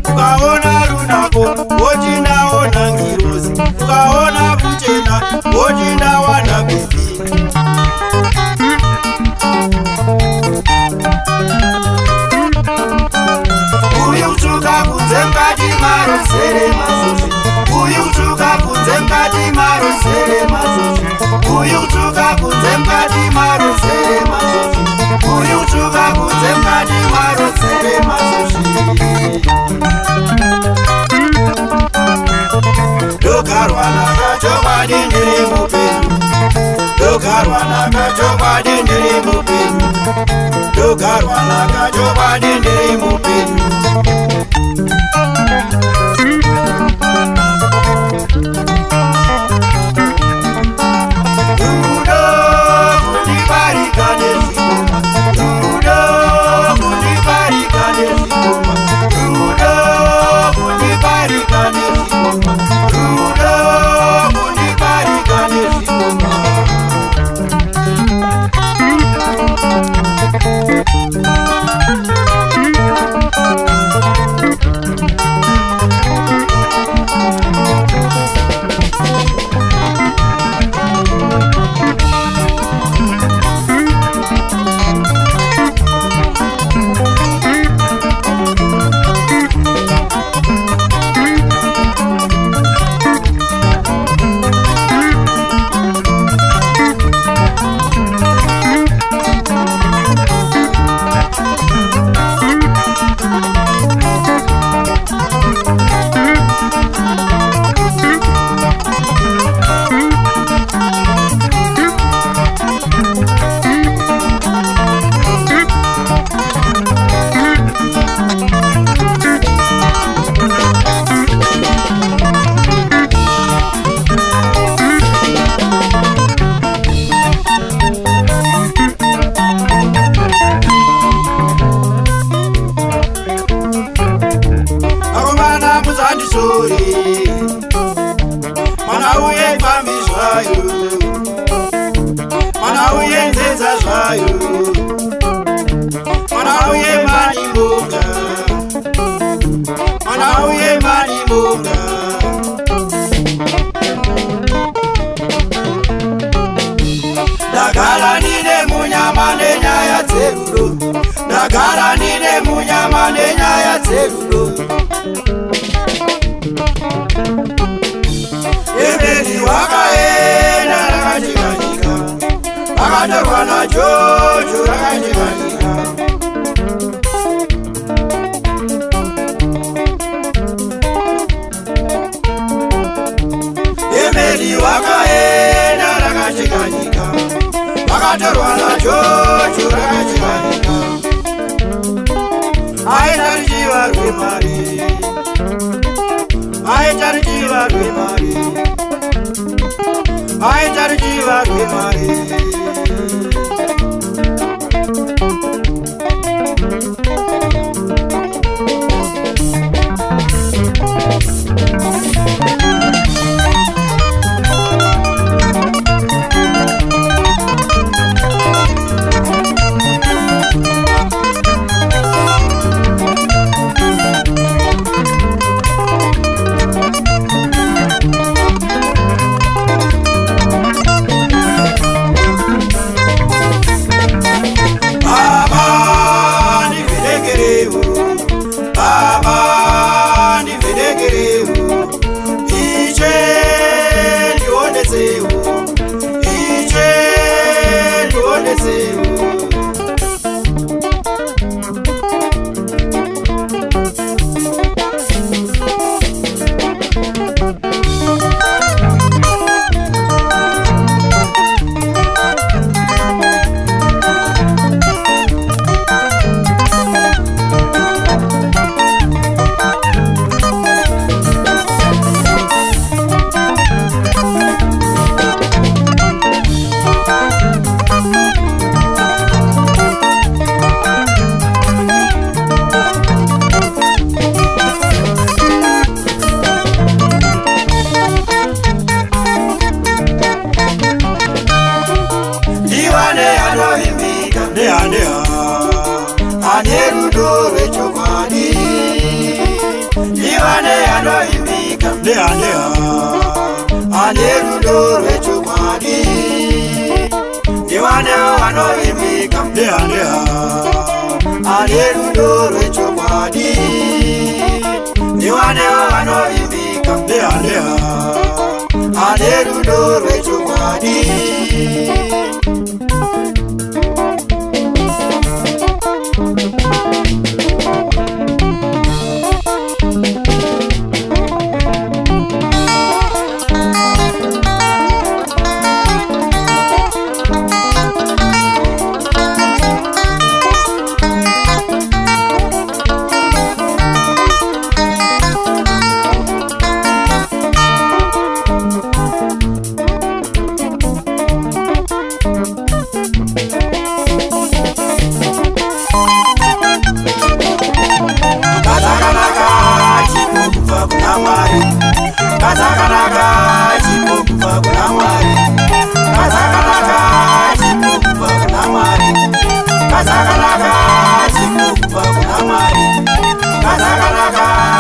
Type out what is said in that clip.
Ukaona runako, wojinda ona ngirozi. Ukaona kuchena, wojinda wana bibi. Uyutuka kunzemkati maro sere mazoshi. Uyutuka kunzemkati maro sere mazoshi. Uyutuka kunzemkati maro sere mazoshi. Uyutuka kunzemkati maro sere mazoshi. Dokarwana kachoba dindiri mupenu. Dokarwana kachoba dindiri mupenu. Dokarwana kachoba dindiri mupenu. Rudo kunibarika nezikoma. Rudo kunibarika nezikoma. Rudo kunibarika nezikoma. Rudo kunibarika nezikoma. Dagara nine munyama nenyaya tserudo. Dagara nine munyama nenyaya tserudo. Emeli wakaenda rakachikanyika. Akatorwa na Jojo rakachikanyika. Emeli wakaenda rakachikanyika. Akatorwa na Jojo rakachikanyika. Aitarijiwa rwemari. Aitarijiwa rwemari. Aitarijiwa rwemari. ane rudo rwechokwadi ivane anoimbika ane rudo rwechokwadi ivane vanoimbika ane rudo rwechokwadi ivane vanoimbika ane rudo rwechokwadi Kazakanaka